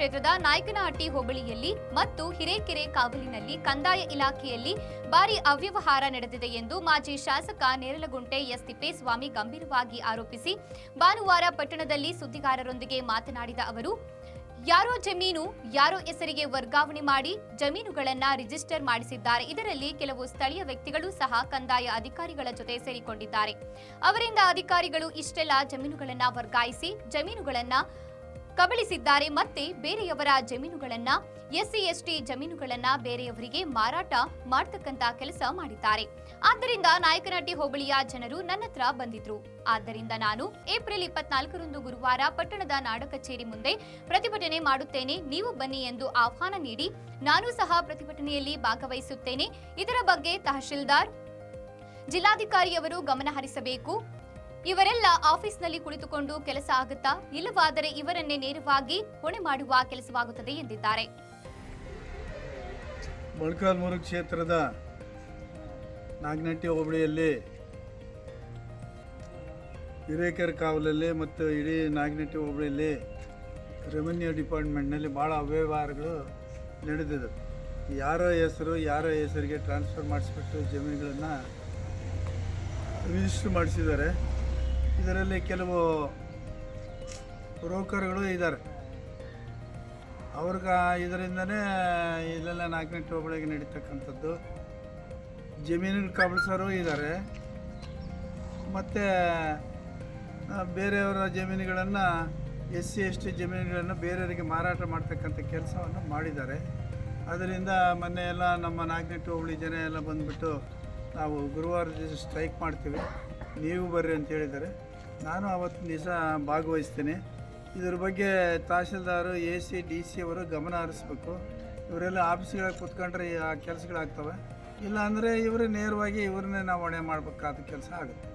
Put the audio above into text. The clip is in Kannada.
ಕ್ಷೇತ್ರದ ನಾಯಕನಹಟ್ಟಿ ಹೋಬಳಿಯಲ್ಲಿ ಮತ್ತು ಹಿರೇಕೆರೆ ಕಾವಲಿನಲ್ಲಿ ಕಂದಾಯ ಇಲಾಖೆಯಲ್ಲಿ ಭಾರಿ ಅವ್ಯವಹಾರ ನಡೆದಿದೆ ಎಂದು ಮಾಜಿ ಶಾಸಕ ನೇರಲಗುಂಟೆ ಎಸ್ ತಿಪ್ಪೇಸ್ವಾಮಿ ಗಂಭೀರವಾಗಿ ಆರೋಪಿಸಿ ಭಾನುವಾರ ಪಟ್ಟಣದಲ್ಲಿ ಸುದ್ದಿಗಾರರೊಂದಿಗೆ ಮಾತನಾಡಿದ ಅವರು, ಯಾರೋ ಜಮೀನು ಯಾರೋ ಹೆಸರಿಗೆ ವರ್ಗಾವಣೆ ಮಾಡಿ ಜಮೀನುಗಳನ್ನ ರಿಜಿಸ್ಟರ್ ಮಾಡಿಸಿದ್ದಾರೆ. ಇದರಲ್ಲಿ ಕೆಲವು ಸ್ಥಳೀಯ ವ್ಯಕ್ತಿಗಳು ಸಹ ಕಂದಾಯ ಅಧಿಕಾರಿಗಳ ಜೊತೆ ಸೇರಿಕೊಂಡಿದ್ದಾರೆ. ಅವರಿಂದ ಅಧಿಕಾರಿಗಳು ಇಷ್ಟೆಲ್ಲ ಜಮೀನುಗಳನ್ನ ವರ್ಗಾಯಿಸಿ ಜಮೀನುಗಳನ್ನ ಕಬಳಿಸಿದ್ದಾರೆ. ಮತ್ತೆ ಬೇರೆಯವರ ಜಮೀನುಗಳನ್ನ ಎಸ್ಸಿ ಎಸ್ಟಿ ಜಮೀನುಗಳನ್ನ ಬೇರೆಯವರಿಗೆ ಮಾರಾಟ ಮಾಡತಕ್ಕಂತ ಕೆಲಸ ಮಾಡಿದ್ದಾರೆ. ಆದ್ದರಿಂದ ನಾಯಕನಹಟ್ಟಿ ಹೋಬಳಿಯ ಜನರು ನನ್ನ ಹತ್ರ ಬಂದಿದ್ರು. ಆದ್ದರಿಂದ ನಾನು ಏಪ್ರಿಲ್ 24ರಂದು ಗುರುವಾರ ಪಟ್ಟಣದ ನಾಡ ಕಚೇರಿ ಮುಂದೆ ಪ್ರತಿಭಟನೆ ಮಾಡುತ್ತೇನೆ. ನೀವು ಬನ್ನಿ ಎಂದು ಆಹ್ವಾನ ನೀಡಿ ನಾನು ಸಹ ಪ್ರತಿಭಟನೆಯಲ್ಲಿ ಭಾಗವಹಿಸುತ್ತೇನೆ. ಇದರ ಬಗ್ಗೆ ತಹಶೀಲ್ದಾರ್, ಜಿಲ್ಲಾಧಿಕಾರಿಯವರು ಗಮನ ಹರಿಸಬೇಕು. ಇವರೆಲ್ಲ ಆಫೀಸ್ನಲ್ಲಿ ಕುಳಿತುಕೊಂಡು ಕೆಲಸ ಆಗುತ್ತಾ? ಇಲ್ಲವಾದರೆ ಇವರನ್ನೇ ನೇರವಾಗಿ ಹೊಣೆ ಮಾಡುವ ಕೆಲಸವಾಗುತ್ತದೆ ಎಂದಿದ್ದಾರೆ. ಮೊಳಕಾಲ್ಮೂರು ಕ್ಷೇತ್ರದ ನಾಗನಹಟ್ಟಿ ಹೋಬಳಿಯಲ್ಲಿ ಹಿರೇಕೆರೆ ಕಾವಲಲ್ಲಿ ಮತ್ತು ಇಡೀ ನಾಗನಹಟ್ಟಿ ಹೋಬಳಿಯಲ್ಲಿ ರೆವಿನ್ಯೂ ಡಿಪಾರ್ಟ್ಮೆಂಟ್ನಲ್ಲಿ ಭಾಳ ಅವ್ಯವಹಾರಗಳು ನಡೆದಿದೆ. ಯಾರ ಹೆಸರಿಗೆ ಟ್ರಾನ್ಸ್ಫರ್ ಮಾಡಿಸ್ಬಿಟ್ಟು ಜಮೀನುಗಳನ್ನು ರಿಜಿಸ್ಟರ್ ಮಾಡಿಸಿದ್ದಾರೆ. ಇದರಲ್ಲಿ ಕೆಲವು ಬ್ರೋಕರ್ಗಳು ಇದ್ದಾರೆ. ಇದರಿಂದನೇ ಇಲ್ಲೆಲ್ಲ ನಾಗನಹಟ್ಟಿ ಹೋಬಳಿಗೆ ನಡೀತಕ್ಕಂಥದ್ದು. ಜಮೀನುಗಳು ಕಬಳಿಸೋರು ಇದ್ದಾರೆ. ಮತ್ತು ಬೇರೆಯವರ ಜಮೀನುಗಳನ್ನು SC ST ಜಮೀನುಗಳನ್ನು ಬೇರೆಯವರಿಗೆ ಮಾರಾಟ ಮಾಡ್ತಕ್ಕಂಥ ಕೆಲಸವನ್ನು ಮಾಡಿದ್ದಾರೆ. ಅದರಿಂದ ಮೊನ್ನೆ ಎಲ್ಲ ನಮ್ಮ ನಾಗನಹಟ್ಟಿ ಹೋಬಳಿ ಜನ ಎಲ್ಲ ಬಂದುಬಿಟ್ಟು ನಾವು ಗುರುವಾರ ದಿವಸ ಸ್ಟ್ರೈಕ್ ಮಾಡ್ತೀವಿ, ನೀವು ಬರ್ರಿ ಅಂತ ಹೇಳಿದ್ದಾರೆ. ನಾನು ಆವತ್ತಿನ ದಿವಸ ಭಾಗವಹಿಸ್ತೀನಿ. ಇದ್ರ ಬಗ್ಗೆ ತಹಶೀಲ್ದಾರು, AC DC ಅವರು ಗಮನ ಹರಿಸ್ಬೇಕು. ಇವರೆಲ್ಲ ಆಫೀಸ್ಗಳಿಗೆ ಕೂತ್ಕೊಂಡ್ರೆ ಆ ಕೆಲಸಗಳಾಗ್ತವೆ. ಇಲ್ಲ ಅಂದರೆ ಇವರೇ ನೇರವಾಗಿ ಇವ್ರನ್ನೇ ನಾವು ಹೊಣೆ ಮಾಡಬೇಕಾದ ಕೆಲಸ ಆಗುತ್ತೆ.